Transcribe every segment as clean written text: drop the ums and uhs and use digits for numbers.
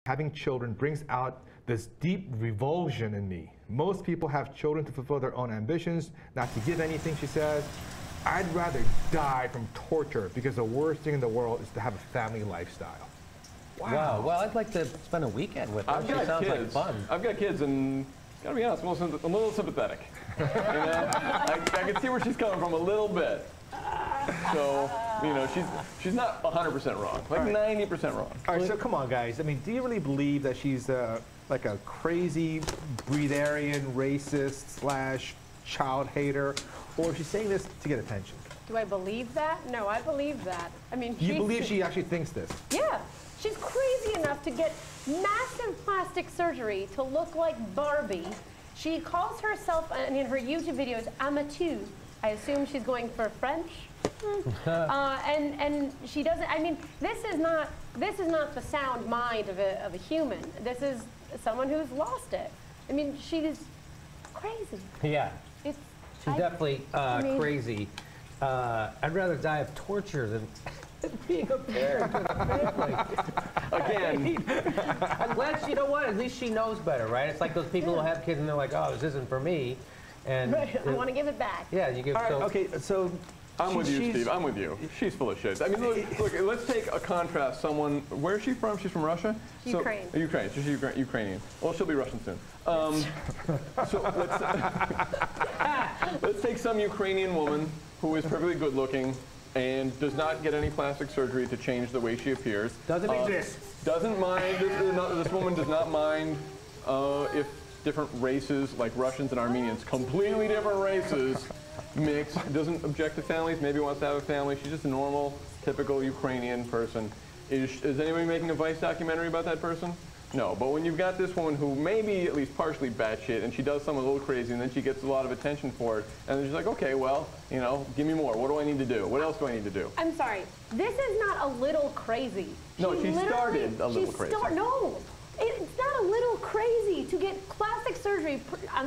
Having children brings out this deep revulsion in me. Most people have children to fulfill their own ambitions, not to give anything, she says. I'd rather die from torture because the worst thing in the world is to have a family lifestyle. Wow. Well, I'd like to spend a weekend with her. She sounds like fun. I've got kids, and gotta be honest, I'm a little sympathetic. You know? I can see where she's coming from a little bit. So, you know, she's not 100% wrong, like 90% wrong. All right, so come on, guys. I mean, do you really believe that she's like a crazy breatharian, racist / child hater, or is she saying this to get attention? Do I believe that? No, I believe that. I mean, you believe she actually thinks this? Yeah. She's crazy enough to get massive plastic surgery to look like Barbie. She calls herself, in her YouTube videos, Amatou. I assume she's going for French. And she doesn't, I mean, this is not the sound mind of a human. This is someone who's lost it. I mean, she's crazy. Yeah. She's definitely crazy. I'd rather die of torture than being a parent to the family. Again. I'm glad, you know what, at least she knows better, right? It's like those people who have kids and they're like, oh, this isn't for me. And I want to give it back. Yeah, you give. All right, okay, so I'm with you, Steve. I'm with you. She's full of shit. I mean, look, let's take a contrast. Someone, where is she from? She's from Russia? Ukraine. So, Ukraine. She's Ukrainian. Well, she'll be Russian soon. So let's take some Ukrainian woman who is perfectly good looking and does not get any plastic surgery to change the way she appears. Doesn't exist. Doesn't mind. This woman does not mind if different races like Russians and Armenians, completely different races, mix, doesn't object to families, maybe wants to have a family. She's just a normal, typical Ukrainian person. Is anybody making a Vice documentary about that person? No, but when you've got this woman who may be at least partially batshit and she does something a little crazy and then she gets a lot of attention for it, and then she's like, okay, well, you know, give me more. What do I need to do? What else do I need to do? I'm sorry, this is not a little crazy. No, she started a little crazy. No. It's not a little crazy to get plastic surgery,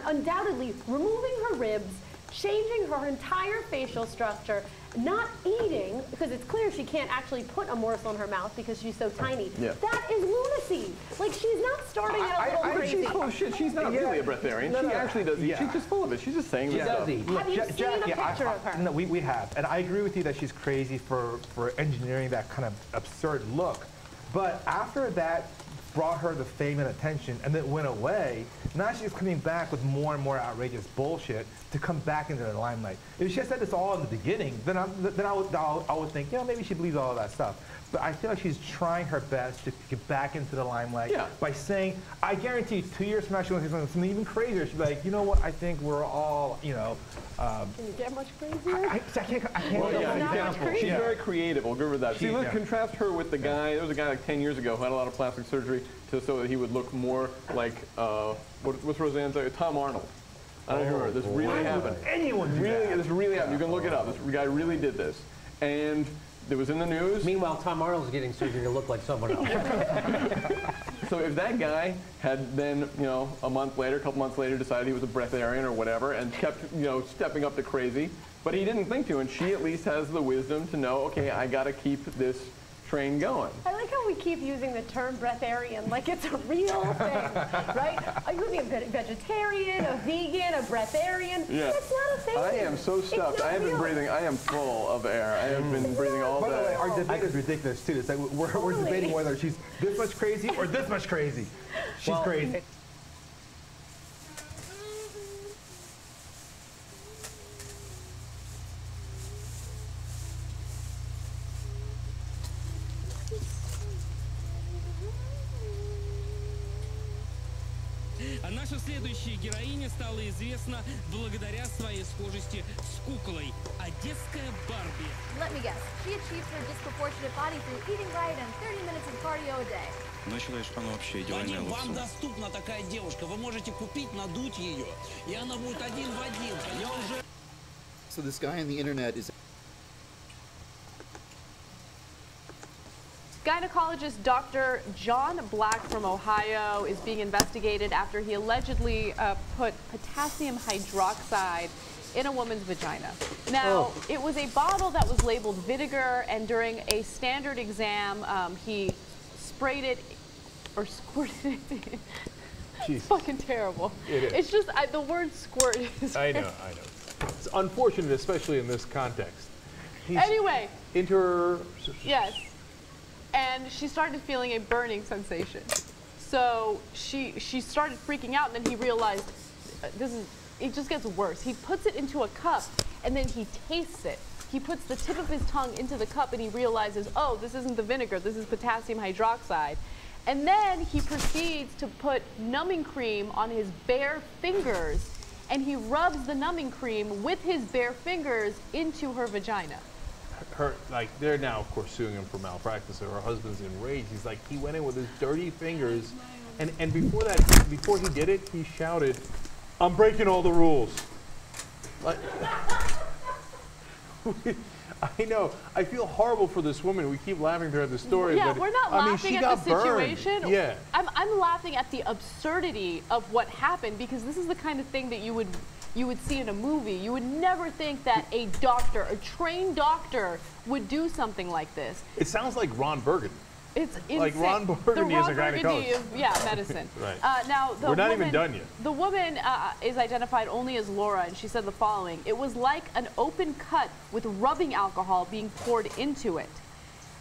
undoubtedly removing her ribs, changing her entire facial structure, not eating, because it's clear she can't actually put a morsel in her mouth because she's so tiny. Yeah. That is lunacy. Like, she's not starting out a little crazy. She's full of shit. She's not really a breatharian. She actually does eat. She's just full of it. She's just saying this stuff. Have you seen a picture of her? No, we have. And I agree with you that she's crazy for engineering that kind of absurd look. But after that brought her the fame and attention and then went away, now she's coming back with more and more outrageous bullshit to come back into the limelight. If she had said this all in the beginning, then I would think, yeah, maybe she believes all of that stuff. But I feel like she's trying her best to get back into the limelight by saying, I guarantee 2 years from now she's going to say something even crazier. She'll be like, you know what, I think we're all, you know. Can you get much crazier? I can't well, example. She's very creative. We'll give her that. See, look, contrast her with the guy. There was a guy like 10 years ago who had a lot of plastic surgery so that he would look more like, what's Roseanne's name? Tom Arnold. I don't remember. This really happened. Anyone This really happened. You can look it up. This guy really did this. And it was in the news. Meanwhile, Tom Arnold's getting surgery to look like someone else. So if that guy had then, you know, a couple months later, decided he was a breatharian or whatever and kept, you know, stepping up to crazy, but he didn't think to, and she at least has the wisdom to know, okay, I got to keep this train going. I like how we keep using the term breatharian like it's a real thing, right? Are you going to be a vegetarian, a vegan, a breatharian? Yeah. That's not a thing. I am so stuffed. I have been breathing. I am full of air. I have been breathing all day. By the way, our debate is ridiculous too. It's like we're debating whether she's this much crazy or this much crazy. She's crazy. А наша следующая героиня стала известна благодаря своей схожести с куклой. Одесская Барби. Let me guess. She achieves her disproportionate body through eating right and 30 minutes of cardio a day. Ну, считаю, что она вообще идеальная лицо. Вам доступна такая девушка. Вы можете купить, надуть ее, и она будет один в один. Я уже... So this guy on the internet is... Gynecologist Dr. John Black from Ohio is being investigated after he allegedly put potassium hydroxide in a woman's vagina. Now, it was a bottle that was labeled vinegar, and during a standard exam, he sprayed it or squirted it. Jeez. It's fucking terrible. It is. It's just, the word squirt is... I know. It's unfortunate, especially in this context. Anyway. Yes. And she started feeling a burning sensation. So she started freaking out, and then he realized it just gets worse. He puts it into a cup, and then he tastes it. He puts the tip of his tongue into the cup, and he realizes, oh, this isn't the vinegar, this is potassium hydroxide. And then he proceeds to put numbing cream on his bare fingers, and he rubs the numbing cream with his bare fingers into her vagina. They're now, of course, suing him for malpractice. Her husband's enraged. He's like, he went in with his dirty fingers, and before he did it, he shouted, "I'm breaking all the rules." Like, I know. I feel horrible for this woman. We keep laughing throughout the story. Yeah, but, we're not laughing at the situation. Burned. Yeah. I'm laughing at the absurdity of what happened, because this is the kind of thing that you would see in a movie. You would never think that a doctor, a trained doctor, would do something like this. It sounds like Ron Burgundy. It's insane. Like Ron Burgundy is a gynecologist. Of medicine. Right. Now, we're not even done yet. The woman is identified only as Laura, and she said the following: "It was like an open cut with rubbing alcohol being poured into it."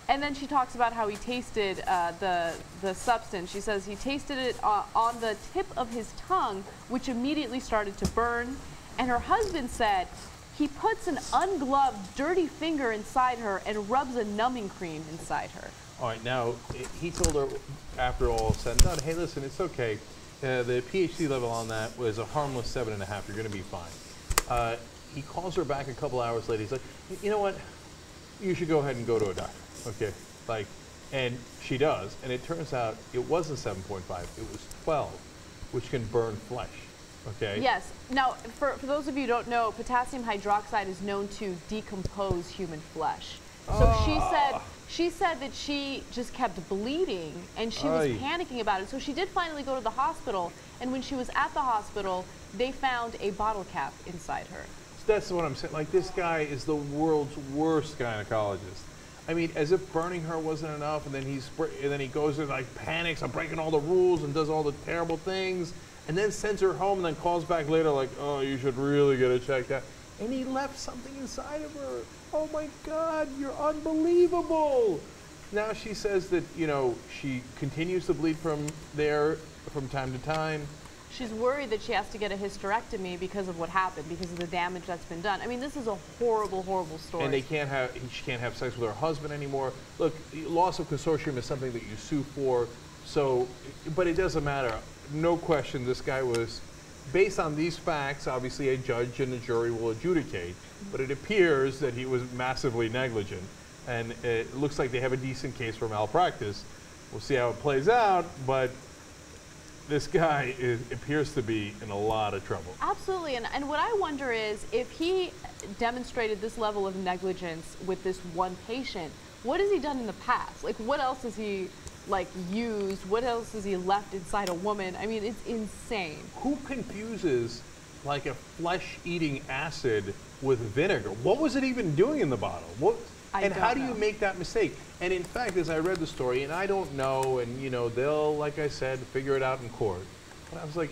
And then she talks about how he tasted the substance. She says he tasted it on the tip of his tongue, which immediately started to burn. And her husband said he puts an ungloved, dirty finger inside her and rubs a numbing cream inside her. All right, now, he told her, after all said and done, hey, listen, it's okay. The pH level on that was a harmless 7.5. You're going to be fine. He calls her back a couple hours later. He's like, you know what? You should go ahead and go to a doctor. Okay, and she does, and it turns out it wasn't 7.5, it was 12, which can burn flesh, okay? Yes. Now, for those of you who don't know, potassium hydroxide is known to decompose human flesh. So she said that she just kept bleeding, and she was panicking about it. So she did finally go to the hospital, and when she was at the hospital, they found a bottle cap inside her. That's what I'm saying. Like, this guy is the world's worst gynecologist. I mean, as if burning her wasn't enough, and then he goes and like panics, I'm breaking all the rules, and does all the terrible things, and then sends her home, and then calls back later like, oh, you should really get it checked out. And he left something inside of her. Oh my God, you're unbelievable. Now she says that, you know, she continues to bleed from time to time. She's worried that she has to get a hysterectomy because of what happened, because of the damage that's been done. I mean, this is a horrible, horrible story. And she can't have sex with her husband anymore. Look, loss of consortium is something that you sue for, so, but it doesn't matter. No question, this guy was, based on these facts, obviously a judge and a jury will adjudicate, but it appears that he was massively negligent. And it looks like they have a decent case for malpractice. We'll see how it plays out, but this guy appears to be in a lot of trouble. Absolutely, and what I wonder is, if he demonstrated this level of negligence with this one patient, what has he done in the past? Like, what else has he, like, used? What else has he left inside a woman? I mean, it's insane. Who confuses, like, a flesh-eating acid with vinegar? What was it even doing in the bottle? How do you make that mistake? And in fact, as I read the story, and I don't know, and you know, they'll, like I said, figure it out in court. But I was like,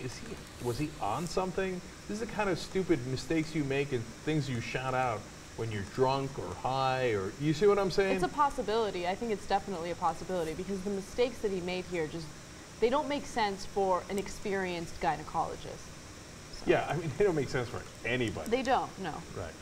was he on something? This is the kind of stupid mistakes you make and things you shout out when you're drunk or high, or, you see what I'm saying? It's a possibility. I think it's definitely a possibility, because the mistakes that he made here they don't make sense for an experienced gynecologist. So. Yeah, I mean, they don't make sense for anybody. They don't, no. Right.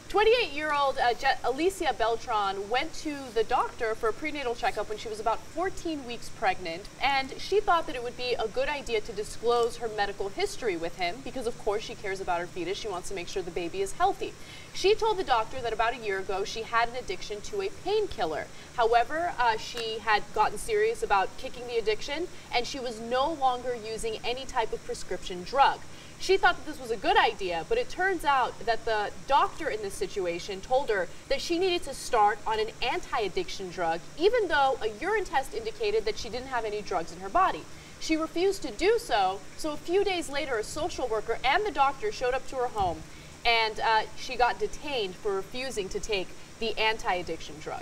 28-year-old Alicia Beltran went to the doctor for a prenatal checkup when she was about 14 weeks pregnant, and she thought that it would be a good idea to disclose her medical history with him because, of course, she cares about her fetus. She wants to make sure the baby is healthy. She told the doctor that about a year ago she had an addiction to a painkiller. However, she had gotten serious about kicking the addiction, and she was no longer using any type of prescription drug. She thought that this was a good idea, but it turns out that the doctor in this situation told her that she needed to start on an anti-addiction drug, even though a urine test indicated that she didn't have any drugs in her body. She refused to do so, so a few days later, a social worker and the doctor showed up to her home, and she got detained for refusing to take the anti-addiction drug.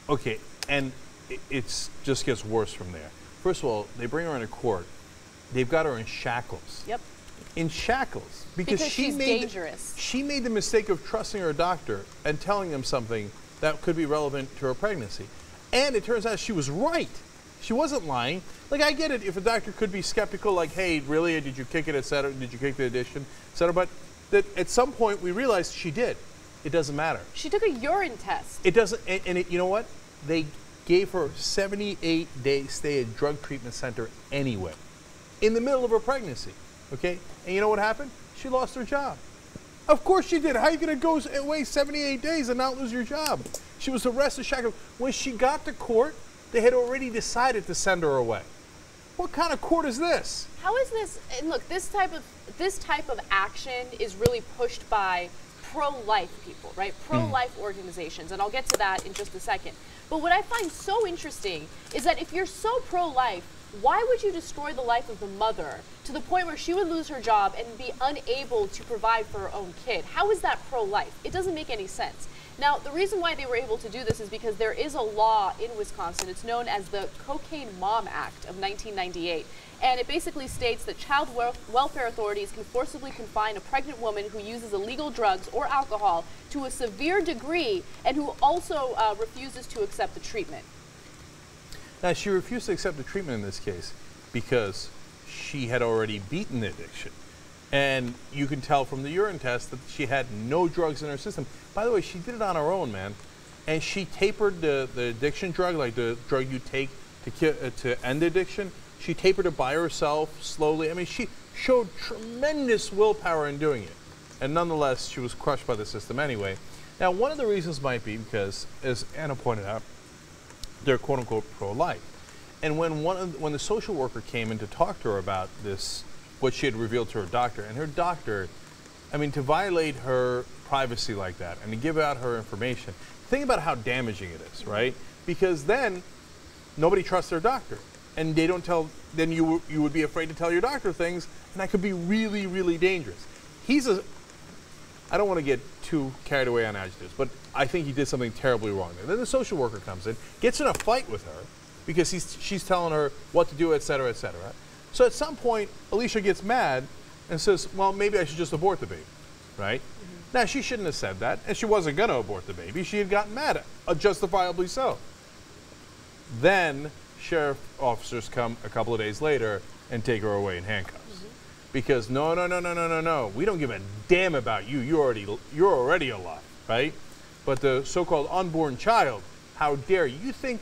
Okay, and it just gets worse from there. First of all, they bring her into court. They've got her in shackles. Yep. In shackles. Because she's dangerous. She made the mistake of trusting her doctor and telling him something that could be relevant to her pregnancy. And it turns out she was right. She wasn't lying. Like, I get it if a doctor could be skeptical, like, hey, really, did you kick it, et cetera? Did you kick the addition, et cetera? But that at some point we realized she did. It doesn't matter. She took a urine test. It doesn't, and you know what? They gave her a 78-day stay at drug treatment center anyway, in the middle of her pregnancy, okay? And you know what happened? She lost her job. Of course she did. How are you going to go away 78 days and not lose your job? She was arrested, shackled. When she got to court, they had already decided to send her away. What kind of court is this? How is this? And look, this type of action is really pushed by pro-life people, right? Pro-life organizations, and I'll get to that in just a second. But what I find so interesting is that if you're so pro-life, why would you destroy the life of the mother to the point where she would lose her job and be unable to provide for her own kid? How is that pro-life? It doesn't make any sense. Now, the reason why they were able to do this is because there is a law in Wisconsin. It's known as the Cocaine Mom Act of 1998. And it basically states that child welfare authorities can forcibly confine a pregnant woman who uses illegal drugs or alcohol to a severe degree and who also refuses to accept the treatment. Now, she refused to accept the treatment in this case because she had already beaten the addiction. And you can tell from the urine test that she had no drugs in her system. By the way, she did it on her own, man. And she tapered the addiction drug, like the drug you take to end addiction. She tapered it by herself slowly. I mean, she showed tremendous willpower in doing it. And nonetheless, she was crushed by the system anyway. Now, one of the reasons might be because, as Anna pointed out, they're quote-unquote pro-life. And when the social worker came in to talk to her about this, what she had revealed to her doctor, and her doctor, I mean, to violate her privacy like that and to give out her information, think about how damaging it is, right? Because then nobody trusts their doctor. And they don't tell, then you would be afraid to tell your doctor things, and that could be really, really dangerous. I don't want to get too carried away on adjectives, but I think he did something terribly wrong there. Then the social worker comes in, gets in a fight with her, because she's telling her what to do, et cetera, et cetera. So at some point, Alicia gets mad and says, well, maybe I should just abort the baby, right? Mm-hmm. Now, she shouldn't have said that, and she wasn't going to abort the baby. She had gotten mad, justifiably so. Then sheriff officers come a couple of days later and take her away in handcuffs. Mm-hmm. Because no, we don't give a damn about you. You're already alive, right? But the so-called unborn child, how dare you? You think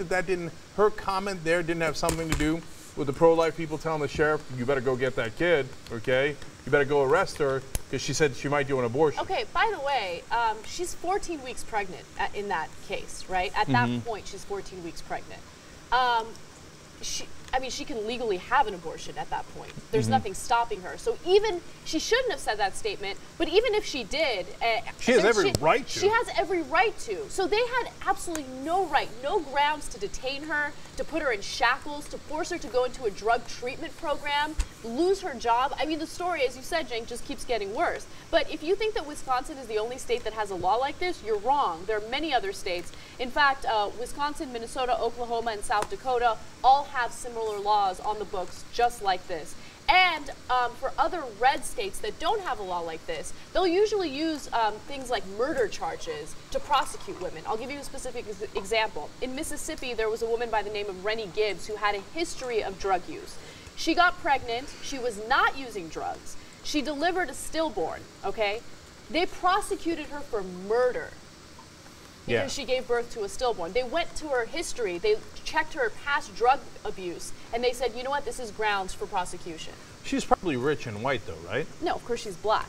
her comment there didn't have something to do with the pro-life people telling the sheriff, you better go get that kid, okay? You better go arrest her because she said she might do an abortion. Okay, by the way, she's 14 weeks pregnant in that case, right? At that point, she's 14 weeks pregnant. She can legally have an abortion at that point. There's nothing stopping her. So she shouldn't have said that statement, but even if she did. She has every right to. She has every right to. So they had absolutely no right, no grounds to detain her, to put her in shackles, to force her to go into a drug treatment program, lose her job. I mean, the story, as you said, Cenk, just keeps getting worse. But if you think that Wisconsin is the only state that has a law like this, you're wrong. There are many other states. In fact, Wisconsin, Minnesota, Oklahoma, and South Dakota all have similar laws on the books just like this. And for other red states that don't have a law like this, they'll usually use things like murder charges to prosecute women. I'll give you a specific example. In Mississippi, there was a woman by the name of Rennie Gibbs who had a history of drug use. She got pregnant. She was not using drugs. She delivered a stillborn, okay? They prosecuted her for murder because she gave birth to a stillborn. They went to her history. They checked her past drug abuse, and they said, you know what, this is grounds for prosecution. She's probably rich and white, though, right? No, of course she's black.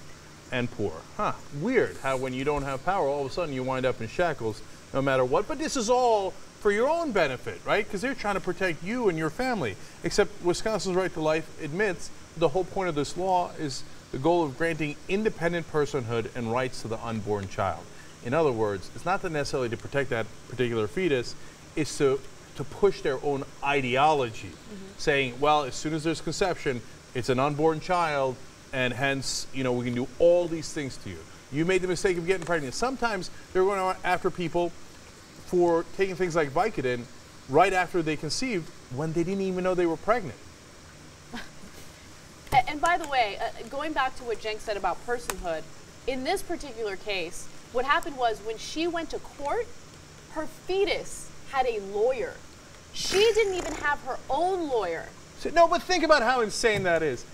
And poor. Huh. Weird how when you don't have power, all of a sudden you wind up in shackles no matter what. But this is all for your own benefit, right? Because they're trying to protect you and your family. Except Wisconsin's Right to Life admits the whole point of this law is the goal of granting independent personhood and rights to the unborn child. In other words, it's not necessarily to protect that particular fetus, it's to push their own ideology, saying, well, as soon as there's conception, it's an unborn child, and hence, we can do all these things to you. You made the mistake of getting pregnant. Sometimes they're going after people for taking things like Vicodin right after they conceived when they didn't even know they were pregnant. And by the way, going back to what Cenk said about personhood, in this particular case, what happened was when she went to court, her fetus had a lawyer. She didn't even have her own lawyer. So, no, but think about how insane that is.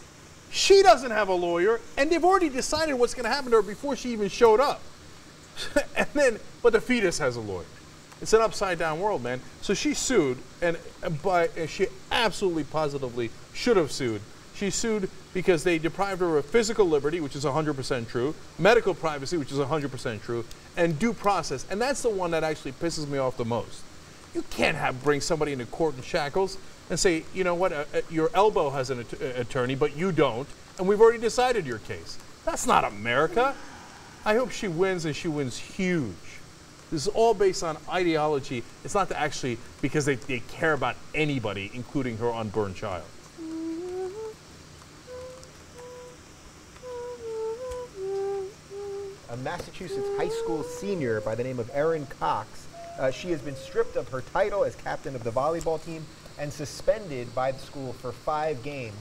She doesn't have a lawyer, and they've already decided what's going to happen to her before she even showed up. But the fetus has a lawyer. It's an upside-down world, man. So she sued, and she absolutely positively should have sued. She sued because they deprived her of physical liberty, which is 100% true, medical privacy, which is 100% true, and due process. And that's the one that actually pisses me off the most. You can't bring somebody into court in shackles and say, you know what, your elbow has an attorney, but you don't, and we've already decided your case. That's not America. I hope she wins, and she wins huge. This is all based on ideology. It's not actually because they care about anybody, including her unborn child. A Massachusetts high school senior by the name of Erin Cox. She has been stripped of her title as captain of the volleyball team and suspended by the school for 5 games.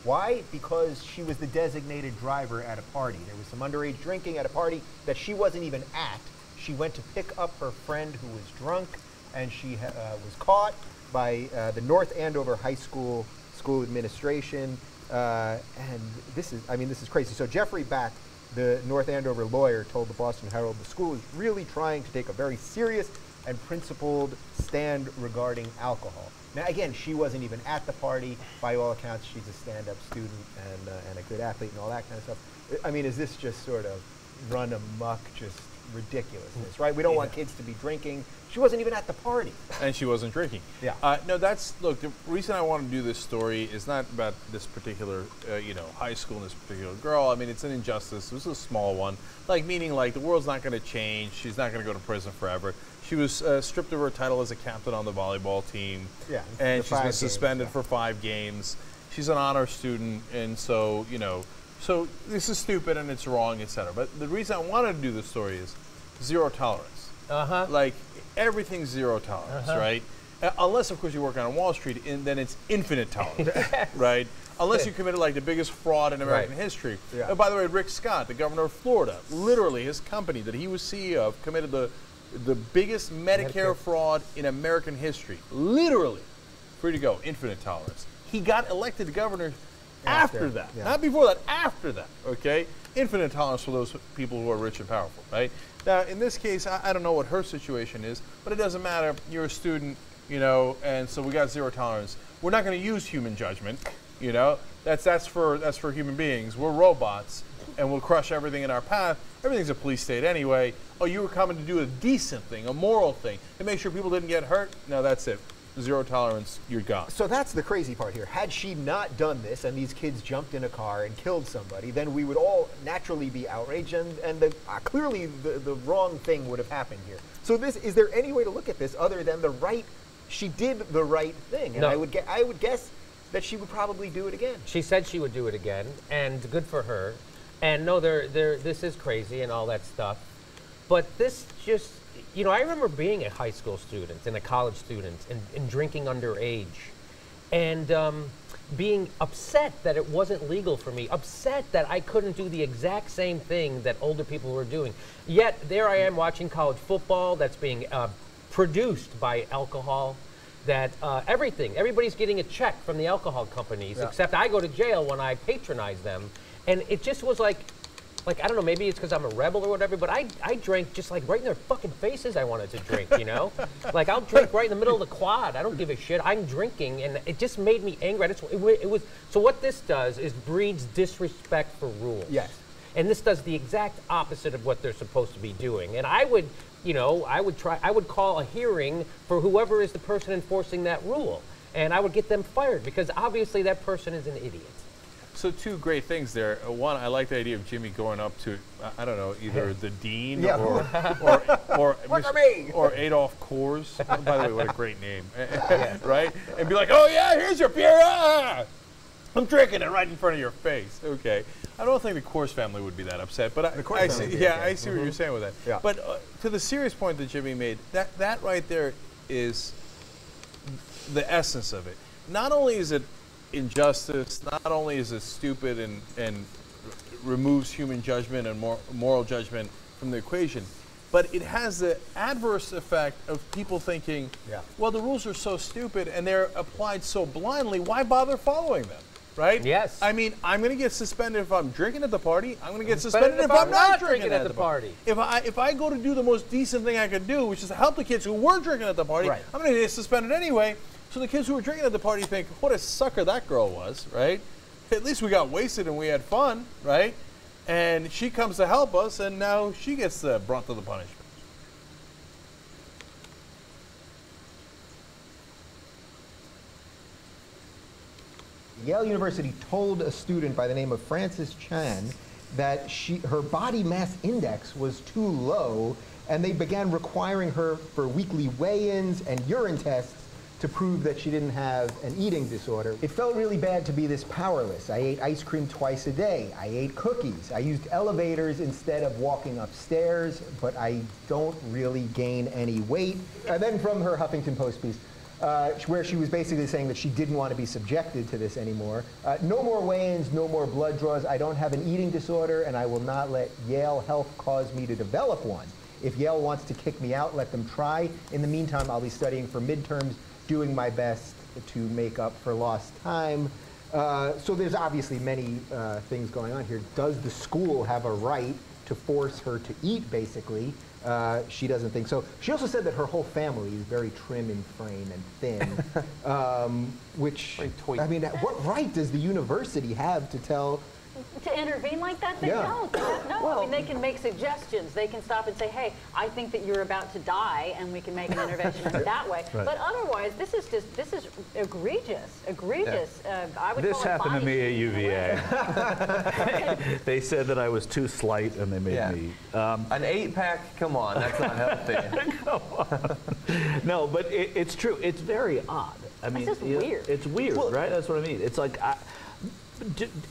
Why? Because she was the designated driver at a party. There was some underage drinking at a party that she wasn't even at. She went to pick up her friend who was drunk, and she was caught by the North Andover High School administration. And this is crazy. So Jeffrey Back, the North Andover lawyer, told the Boston Herald the school is really trying to take a very serious and principled stand regarding alcohol. Now, again, she wasn't even at the party. By all accounts, she's a stand-up student and a good athlete and all that kind of stuff. I mean, is this just sort of run amok, just ridiculousness, right? We don't want kids to be drinking. She wasn't even at the party. And she wasn't drinking. Yeah. No, look, the reason I want to do this story is not about this particular, high school and this particular girl. I mean, it's an injustice. This is a small one. Meaning the world's not going to change. She's not going to go to prison forever. She was stripped of her title as a captain on the volleyball team. Yeah. And she's been suspended for 5 games. She's an honor student, and so, so this is stupid and it's wrong, etc. But the reason I wanted to do this story is zero tolerance. Everything's zero tolerance, right? Unless, of course, you work on Wall Street, and then it's infinite tolerance, right? Unless you committed the biggest fraud in American history. Yeah. By the way, Rick Scott, the governor of Florida, literally his company that he was CEO of committed the biggest Medicare fraud in American history. Literally. Free to go, infinite tolerance. He got elected governor after that. Yeah. Not before that, after that, okay? Infinite tolerance for those people who are rich and powerful, right? Now, in this case, I don't know what her situation is, but it doesn't matter. You're a student, and so we got zero tolerance. We're not going to use human judgment, That's for human beings. We're robots, and we'll crush everything in our path. Everything's a police state anyway. Oh, you were coming to do a decent thing, a moral thing, to make sure people didn't get hurt? No, that's it. Zero tolerance, you're gone. So that's the crazy part here. Had she not done this and these kids jumped in a car and killed somebody, then we would all naturally be outraged, and clearly the wrong thing would have happened here. So is there any way to look at this other than she did the right thing? And no. I would guess that she would probably do it again. She said she would do it again, and good for her. And no, this is crazy and all that stuff. But this just, I remember being a high school student and a college student and drinking underage and being upset that it wasn't legal for me, upset that I couldn't do the exact same thing that older people were doing. Yet there I am watching college football that's being produced by alcohol, that everybody's getting a check from the alcohol companies, except I go to jail when I patronize them. And it just was like, I don't know, maybe it's because I'm a rebel or whatever, but I drank just right in their fucking faces I wanted to drink, I'll drink right in the middle of the quad. I don't give a shit. I'm drinking, and it just made me angry. So what this does is breeds disrespect for rules. Yes. And this does the exact opposite of what they're supposed to be doing. And I would call a hearing for whoever is the person enforcing that rule. And I would get them fired because obviously that person is an idiot. So 2 great things there. One, I like the idea of Jimmy going up to, I don't know, either the dean or Adolf Kors. By the way, what a great name, right? And be like, oh yeah, here's your beer. I'm drinking it right in front of your face. Okay. I don't think the Coors family would be that upset, but I see, I see what you're saying with that. Yeah. But to the serious point that Jimmy made, that right there is the essence of it. Not only is it injustice, not only is it stupid and removes human judgment and moral judgment from the equation, but it has the adverse effect of people thinking, well, the rules are so stupid and they're applied so blindly, why bother following them? Right? Yes. I mean, I'm going to get suspended if I'm drinking at the party. I'm going to get suspended if I'm not drinking at the party. If I go to do the most decent thing I could do, which is to help the kids who were drinking at the party, I'm going to get suspended anyway. So the kids who were drinking at the party think, what a sucker that girl was, right? At least we got wasted and we had fun, right? And she comes to help us, and now she gets the brunt of the punishment. Yale University told a student by the name of Frances Chan that her body mass index was too low, and they began requiring her for weekly weigh-ins and urine tests to prove that she didn't have an eating disorder. It felt really bad to be this powerless. I ate ice cream twice a day. I ate cookies. I used elevators instead of walking upstairs, but I don't really gain any weight. And then from her Huffington Post piece, where she was basically saying that she didn't want to be subjected to this anymore. No more weigh-ins, no more blood draws. I don't have an eating disorder, and I will not let Yale Health cause me to develop one. If Yale wants to kick me out, let them try. In the meantime, I'll be studying for midterms, doing my best to make up for lost time. So there's obviously many things going on here. Does the school have a right to force her to eat, basically? She doesn't think so. She also said that her whole family is very trim in frame and thin, which, I mean, what right does the university have to tell? To intervene like that? They don't. No, I mean, they can make suggestions. They can stop and say, hey, I think that you're about to die, and we can make an intervention in that way. Right. But otherwise, this is egregious. Egregious. I would This call it happened to me at UVA. Okay. They said that I was too slight, and they made me eat. An 8-pack, come on, that's not healthy. Come on. No, but it's true. It's very odd. I mean, just weird. It's weird, right? That's what I mean. It's like,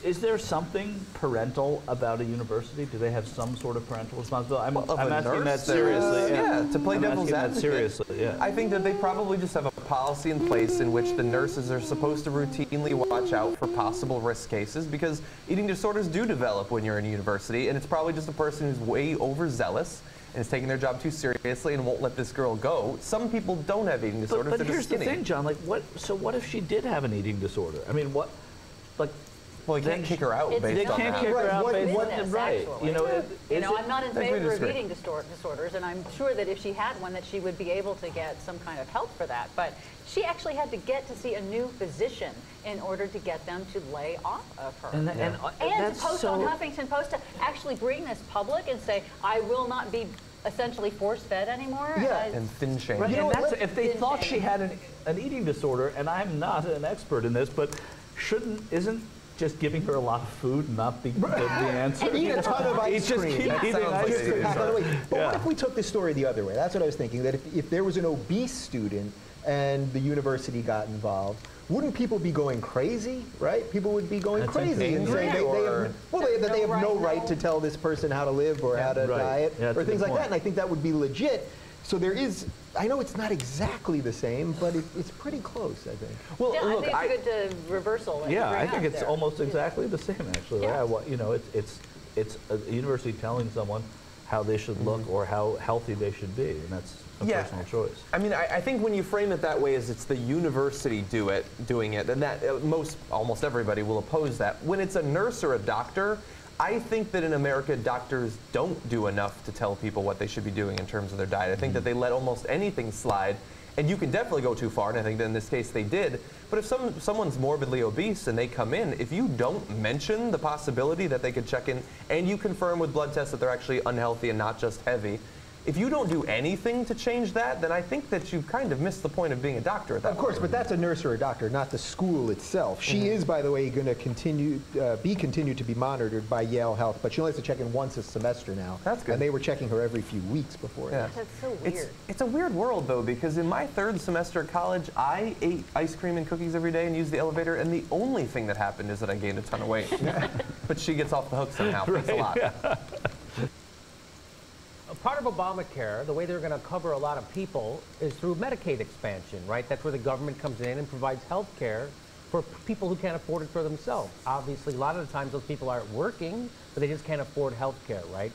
is there something parental about a university? Do they have some sort of parental responsibility? I'm asking that seriously. Yeah, to play devil's advocate. Seriously, yeah. I think that they probably just have a policy in place in which the nurses are supposed to routinely watch out for possible risk cases, because eating disorders do develop when you're in a university, and it's probably just a person who's way overzealous and is taking their job too seriously and won't let this girl go. Some people don't have eating disorders. But here's the thing, John. Like, what if she did have an eating disorder? I mean, what? Like, well, they can't kick her out based on that. They can't kick her out based on that. Right. You know, I'm not in favor of eating disorders, and I'm sure that if she had one, that she would be able to get some kind of help for that. But she actually had to get to see a new physician in order to get them to lay off of her. And to post on Huffington Post to actually bring this public and say, I will not be essentially force-fed anymore. Yeah, and thin shame. Right, and if they thought she had an eating disorder, and I'm not an expert in this, but isn't just giving her a lot of food not the answer? Eat a ton of ice cream. Keep eating ice cream. By the way, but what if we took this story the other way? That's what I was thinking, that if there was an obese student and the university got involved, wouldn't people be going crazy, right? People would be going crazy and saying they have no right to tell this person how to live or how to diet or things like that. And I think that would be legit. So there is, I know it's not exactly the same, but it's pretty close, I think. Well, yeah, look, I think it's a good reversal. Yeah, I think it's almost exactly the same, actually. Yeah. You know, it's a university telling someone how they should look or how healthy they should be, and that's a personal choice. I mean, I think when you frame it that way, as it's the university doing it, then that almost everybody will oppose that. When it's a nurse or a doctor, I think that in America, doctors don't do enough to tell people what they should be doing in terms of their diet. I think that they let almost anything slide, and you can definitely go too far, and I think that in this case they did. But if someone's morbidly obese and they come in, if you don't mention the possibility that they could check in and you confirm with blood tests that they're actually unhealthy and not just heavy, if you don't do anything to change that, then I think that you've kind of missed the point of being a doctor at that point. Of course, but that's a nurse or a doctor, not the school itself. She is, by the way, going to continue to be monitored by Yale Health, but she only has to check in once a semester now. That's good. And they were checking her every few weeks before that. That's so weird. It's a weird world, though, because in my 3rd semester at college, I ate ice cream and cookies every day and used the elevator, and the only thing that happened is that I gained a ton of weight. But she gets off the hook somehow. Thanks a lot. Part of Obamacare, the way they're going to cover a lot of people is through Medicaid expansion, right? That's where the government comes in and provides health care for people who can't afford it for themselves. Obviously, a lot of the times those people aren't working, but they just can't afford health care, right?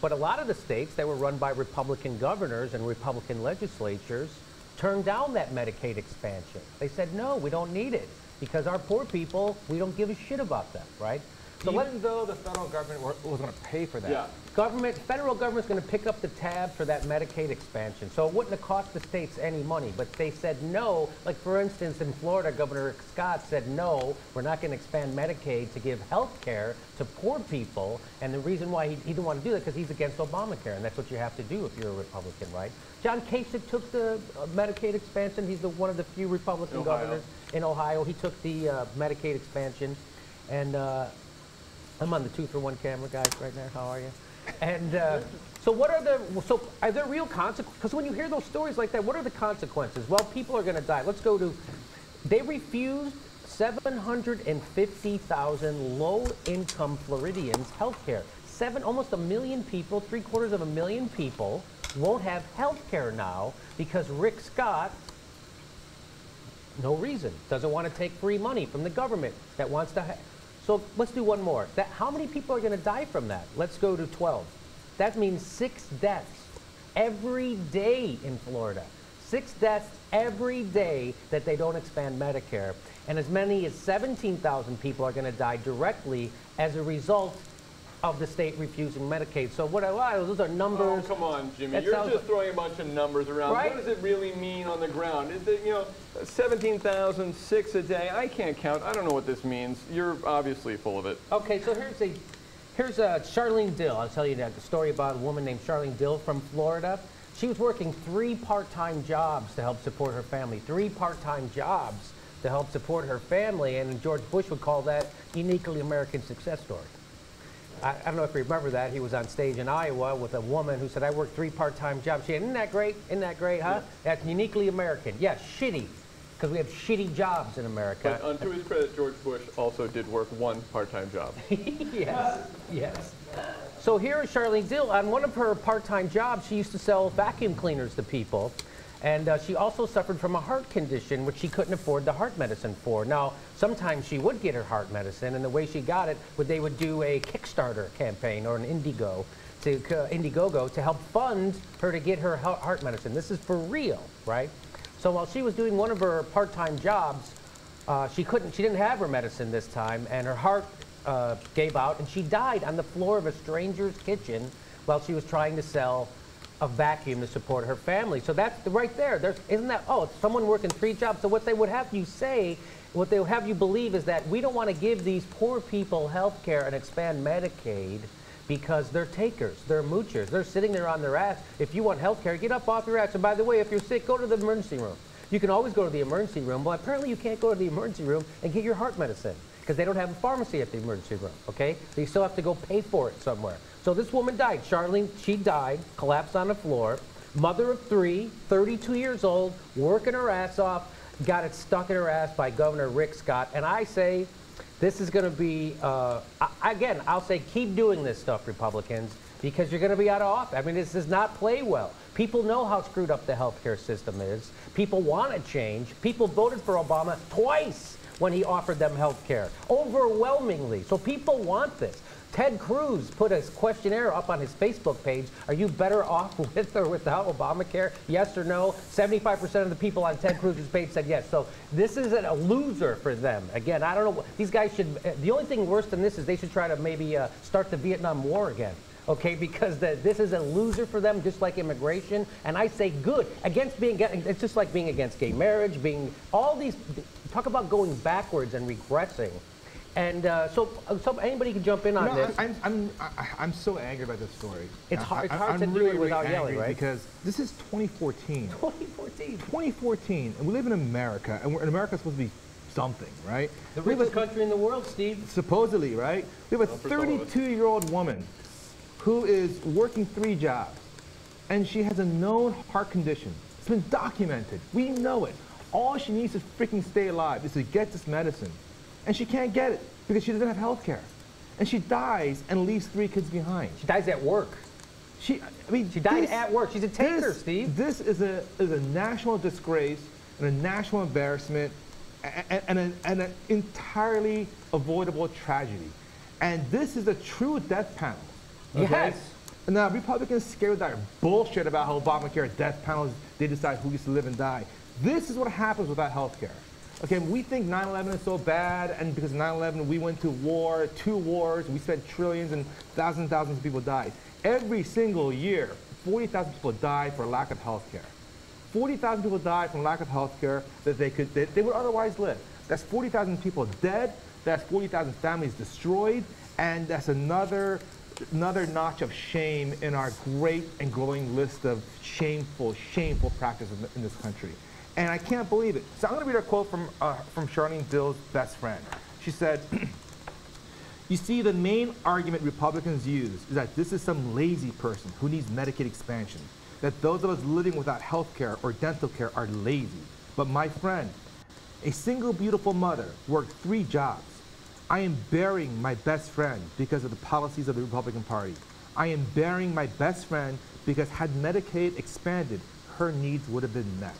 But a lot of the states that were run by Republican governors and Republican legislatures turned down that Medicaid expansion. They said, no, we don't need it because our poor people, we don't give a shit about them, right? So even though the federal government was going to pay for that, federal government's going to pick up the tab for that Medicaid expansion. So it wouldn't have cost the states any money, but they said no. Like for instance, in Florida, Governor Rick Scott said no, we're not going to expand Medicaid to give health care to poor people. And the reason why he didn't want to do that because he's against Obamacare, and that's what you have to do if you're a Republican, right? John Kasich took the Medicaid expansion. He's one of the few Republican governors in Ohio. He took the Medicaid expansion, and I'm on the 2-for-1 camera, guys, right now. How are you? And so are there real consequences? Because when you hear those stories like that, what are the consequences? Well, people are going to die. Let's go to, they refused 750,000 low-income Floridians health care. Almost 1 million people, 750,000 people won't have health care now because Rick Scott, no reason, doesn't want to take free money from the government that wants to So let's do one more. How many people are going to die from that? Let's go to 12. That means 6 deaths every day in Florida. 6 deaths every day that they don't expand Medicare. And as many as 17,000 people are going to die directly as a result of the state refusing Medicaid. So those are numbers. Oh, come on, Jimmy. You're just throwing a bunch of numbers around. Right? What does it really mean on the ground? Is it, 17,000, 6 a day? I can't count. I don't know what this means. You're obviously full of it. Okay, so here's Charlene Dill. I'll tell you the story about a woman named Charlene Dill from Florida. She was working 3 part-time jobs to help support her family. 3 part-time jobs to help support her family, and George Bush would call that uniquely American success story. I don't know if you remember that. He was on stage in Iowa with a woman who said, I worked 3 part-time jobs. She said, isn't that great? Isn't that great, huh? Yeah. That's uniquely American. Yes, shitty, because we have shitty jobs in America. But to his credit, George Bush also did work 1 part-time job. Yes. So here is Charlene Dill. On one of her part-time jobs, she used to sell vacuum cleaners to people. And she also suffered from a heart condition, which she couldn't afford the heart medicine for. Now, sometimes she would get her heart medicine, and the way she got it, they would do a Kickstarter campaign or an Indiegogo to help fund her to get her heart medicine. This is for real, right? So while she was doing one of her part-time jobs, she didn't have her medicine this time, and her heart gave out, and she died on the floor of a stranger's kitchen while she was trying to sell a vacuum to support her family. So that's right there. Isn't that, it's someone working 3 jobs. So what they would have you say, what they would have you believe is that we don't want to give these poor people health care and expand Medicaid because they're takers, they're moochers. They're sitting there on their ass. If you want health care, get up off your ass. And by the way, if you're sick, go to the emergency room. You can always go to the emergency room. Well, apparently you can't go to the emergency room and get your heart medicine because they don't have a pharmacy at the emergency room, okay? So you still have to go pay for it somewhere. So this woman died. Charlene, she died, collapsed on the floor. Mother of 3, 32 years old, working her ass off, got it stuck in her ass by Governor Rick Scott. And I say, this is going to be, again, I'll say keep doing this stuff, Republicans, because you're going to be out of office. I mean, this does not play well. People know how screwed up the healthcare system is. People want to change. People voted for Obama twice when he offered them health care, overwhelmingly. So people want this. Ted Cruz put a questionnaire up on his Facebook page. Are you better off with or without Obamacare? Yes or no? 75% of the people on Ted Cruz's page said yes. So this isn't a loser for them. Again, I don't know. These guys should, the only thing worse than this is they should try to maybe start the Vietnam War again. Okay, because this is a loser for them, just like immigration. And I say good. It's just like being against gay marriage, all these, talk about going backwards and regressing. And so anybody can jump in on this. I'm so angry about this story. It's hard to do it without yelling, right? Because this is 2014. 2014. 2014, and we live in America, and America's supposed to be something, right? The richest country in the world, Steve. Supposedly, right? We have a 32-year-old woman who is working 3 jobs, and she has a known heart condition. It's been documented. We know it. All she needs to freaking stay alive is to get this medicine. And she can't get it because she doesn't have health care. And she dies and leaves 3 kids behind. She dies at work. She died at work. She's a taker, Steve. This is a national disgrace and a national embarrassment and an entirely avoidable tragedy. And this is a true death panel. Okay? Yes. And now Republicans scared with that bullshit about how Obamacare death panels, they decide who gets to live and die. This is what happens without health care. Okay, we think 9/11 is so bad, and because of 9/11 we went to war, 2 wars, we spent trillions and thousands of people died. Every single year, 40,000 people die for lack of health care. 40,000 people die from lack of health care that they would otherwise live. That's 40,000 people dead, that's 40,000 families destroyed, and that's another notch of shame in our great and growing list of shameful practices in this country. And I can't believe it. So I'm going to read a quote from Charlene Dill's best friend. She said, "You see, the main argument Republicans use is that this is some lazy person who needs Medicaid expansion, that those of us living without health care or dental care are lazy. But my friend, a single beautiful mother, worked 3 jobs. I am burying my best friend because of the policies of the Republican Party. I am burying my best friend because had Medicaid expanded, her needs would have been met."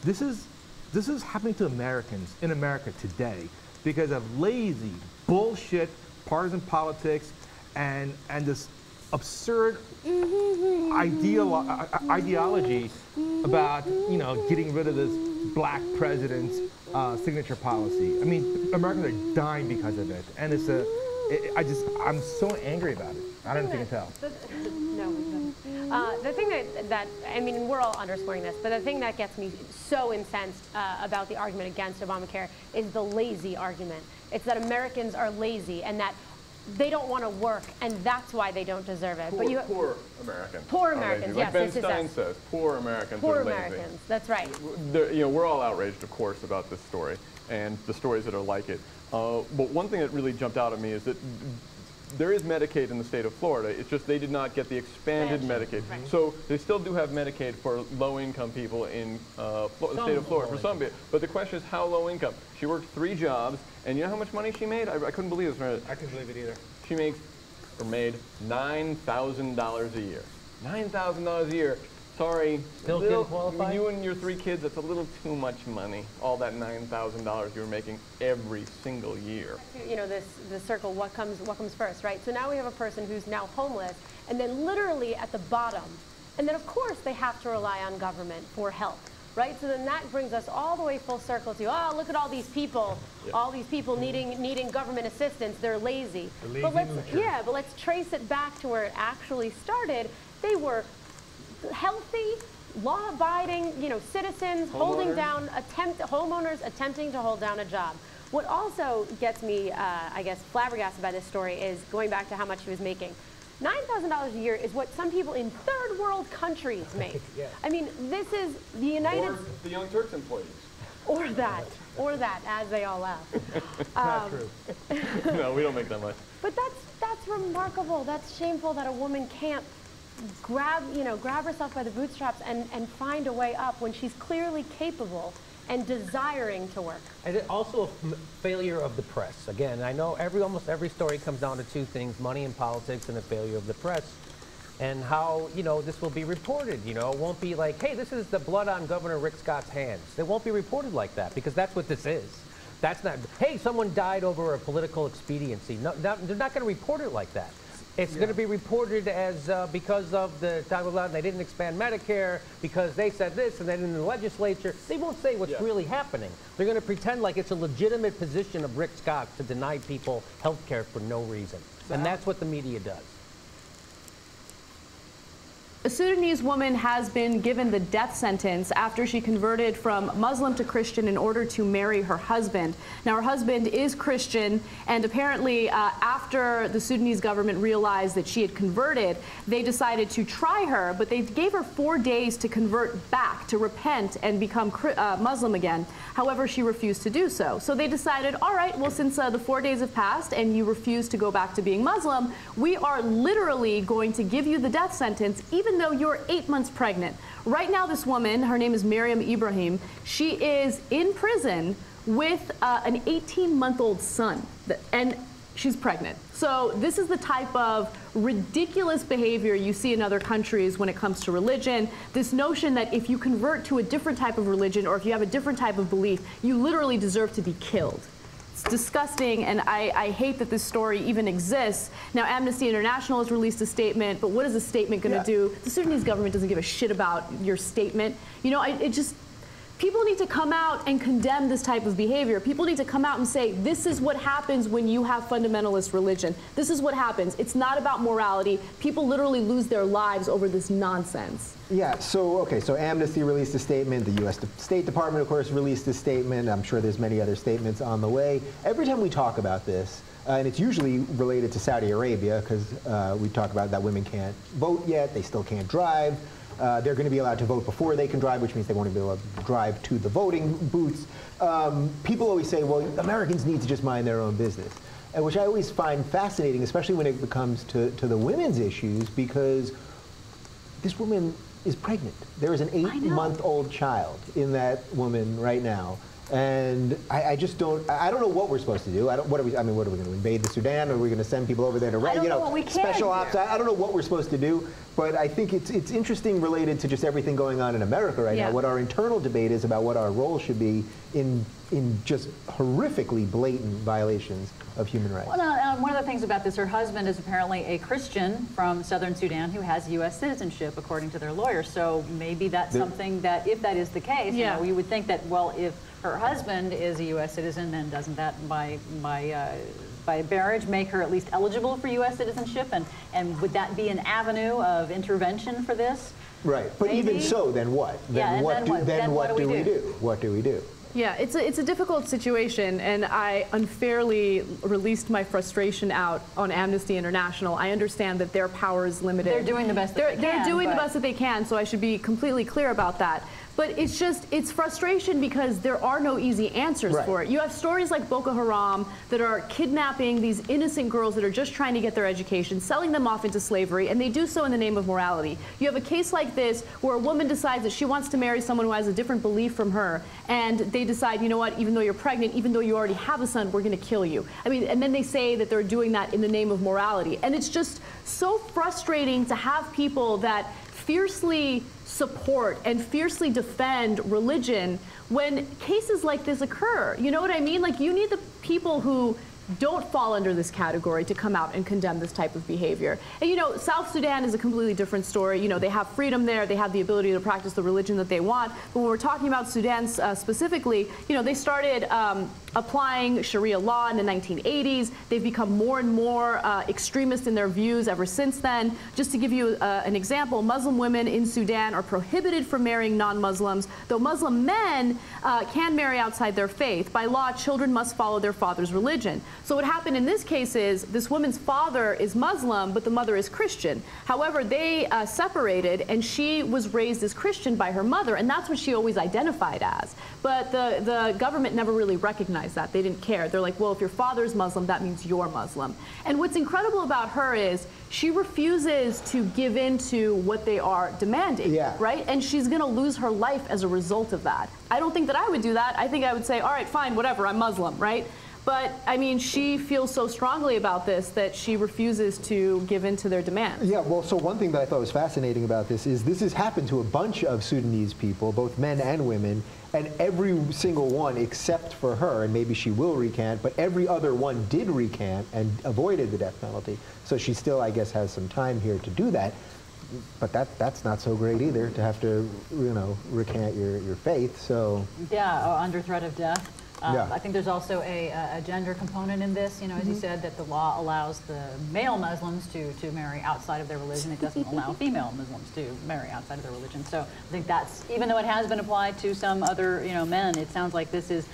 This is happening to Americans in America today because of lazy, bullshit, partisan politics and this absurd ideology about, you know, getting rid of this black president's signature policy. I mean, Americans are dying because of it, and I'm so angry about it. I don't know if you can tell. The thing that I mean, we're all underscoring this, but the thing that gets me so incensed about the argument against Obamacare is the lazy argument. It's that Americans are lazy and that they don't want to work, and that's why they don't deserve it. Poor Americans. Poor Americans, yes. Like Ben Stein says, poor Americans are lazy. Poor Americans, that's right. You know, we're all outraged, of course, about this story and the stories that are like it. But one thing that really jumped out at me is that there is Medicaid in the state of Florida. It's just they did not get the expanded Medicaid. Right. So they still do have Medicaid for low-income people in the state of Florida, for some people. But the question is, how low income? She worked 3 jobs, and you know how much money she made? I couldn't believe this. I couldn't believe it either. She made $9,000 a year. $9,000 a year. Sorry. Still didn't qualify? You and your 3 kids, that's a little too much money. All that $9,000 you were making every single year. You know, the circle, what comes first, right? So now we have a person who's now homeless, and then literally at the bottom. And then, of course, they have to rely on government for help, right? So then that brings us all the way full circle to, oh, look at all these people, needing government assistance. They're lazy. But let's trace it back to where it actually started. They were healthy, law-abiding, you know, citizens homeowners attempting to hold down a job. What also gets me, I guess, flabbergasted by this story is going back to how much she was making. $9,000 a year is what some people in third world countries make. Yeah. I mean, this is the United Or the Young Turks employees. Or that, as they all laugh. Not true. No, we don't make that much. But that's remarkable. That's shameful that a woman can't grab herself by the bootstraps and find a way up when she's clearly capable and desiring to work. And it also a failure of the press. Again, I know almost every story comes down to 2 things: money in politics and a failure of the press. And how, you know, this will be reported. You know, it won't be like, hey, this is the blood on Governor Rick Scott's hands. It won't be reported like that, because that's what this is. That's not, hey, someone died over a political expediency. No, they're not going to report it like that. It's going to be reported as because of the they didn't expand Medicare, because they said this, and then in the legislature, they won't say what's really happening. They're going to pretend like it's a legitimate position of Rick Scott to deny people health care for no reason. And that's what the media does. A Sudanese woman has been given the death sentence after she converted from Muslim to Christian in order to marry her husband. Now, her husband is Christian, and apparently after the Sudanese government realized that she had converted, they decided to try her, but they gave her 4 days to convert back, to repent and become Muslim again. However, she refused to do so. So they decided, all right, well, since the 4 days have passed and you refuse to go back to being Muslim, we are literally going to give you the death sentence, even though you're 8 months pregnant. Right now, this woman, her name is Miriam Ibrahim, she is in prison with an 18-month-old son, and she's pregnant. So this is the type of ridiculous behavior you see in other countries when it comes to religion. This notion that if you convert to a different type of religion or if you have a different type of belief, you literally deserve to be killed. It's disgusting, and I hate that this story even exists. Now, Amnesty International has released a statement, but what is a statement going to do? The Sudanese government doesn't give a shit about your statement. You know, people need to come out and condemn this type of behavior. People need to come out and say, this is what happens when you have fundamentalist religion. This is what happens. It's not about morality. People literally lose their lives over this nonsense. Yeah, so Amnesty released a statement, the U.S. State Department, of course, released a statement. I'm sure there's many other statements on the way. Every time we talk about this, and it's usually related to Saudi Arabia, because we talk about that women can't vote yet, they still can't drive. They're going to be allowed to vote before they can drive, which means they won't be able to drive to the voting booths. People always say, well, Americans need to just mind their own business, and which I always find fascinating, especially when it comes to the women's issues, because this woman is pregnant. There is an 8-month-old child in that woman right now. And I just don't know what we're supposed to do. What are we going to invade the Sudan? Or are we going to send people over there to, special ops? I don't know what we're supposed to do. But I think it's interesting related to just everything going on in America right now, what our internal debate is about what our role should be in just horrifically blatant violations of human rights. Well, one of the things about this, her husband is apparently a Christian from southern Sudan who has U.S. citizenship, according to their lawyer. So maybe that's something that, if that is the case, you know, you would think that, well, if her husband is a U.S. citizen, then doesn't that, by marriage, make her at least eligible for U.S. citizenship? And would that be an avenue of intervention for this? Right. But even so, then what? Then what do we do? What do we do? Yeah, it's a difficult situation, and I unfairly released my frustration out on Amnesty International. I understand that their power is limited. They're doing the best that they can. They're doing the best that they can, so I should be completely clear about that. But it's frustration because there are no easy answers for it. You have stories like Boko Haram that are kidnapping these innocent girls that are just trying to get their education, selling them off into slavery, and they do so in the name of morality. You have a case like this where a woman decides that she wants to marry someone who has a different belief from her, and they decide, you know what, even though you're pregnant, even though you already have a son, we're going to kill you. I mean, and then they say that they're doing that in the name of morality. And it's just so frustrating to have people that fiercely support and fiercely defend religion when cases like this occur. You know what I mean? Like, you need the people who don't fall under this category to come out and condemn this type of behavior. And you know, South Sudan is a completely different story. You know, they have freedom there, they have the ability to practice the religion that they want. But when we're talking about Sudan specifically, you know, they started applying Sharia law in the 1980s. They've become more and more extremist in their views ever since then. Just to give you an example, Muslim women in Sudan are prohibited from marrying non-Muslims, though Muslim men can marry outside their faith. By law, children must follow their father's religion. So what happened in this case is this woman's father is Muslim, but the mother is Christian. However, they separated, and she was raised as Christian by her mother, and that's what she always identified as. But the government never really recognized that. They didn't care. They're like, well, if your father's Muslim, that means you're Muslim. And what's incredible about her is she refuses to give in to what they are demanding, right? And she's going to lose her life as a result of that. I don't think that I would do that. I think I would say, all right, fine, whatever, I'm Muslim, right? But, I mean, she feels so strongly about this that she refuses to give in to their demands. Yeah, well, so one thing that I thought was fascinating about this is this has happened to a bunch of Sudanese people, both men and women, and every single one except for her, and maybe she will recant, but every other one did recant and avoided the death penalty. So she still, I guess, has some time here to do that. But that's not so great either, to have to, you know, recant your faith, so. Yeah, or under threat of death. I think there's also a gender component in this, as you said, that the law allows the male Muslims to marry outside of their religion. It doesn't allow female Muslims to marry outside of their religion. So I think that's, even though it has been applied to some other, men, it sounds like this is,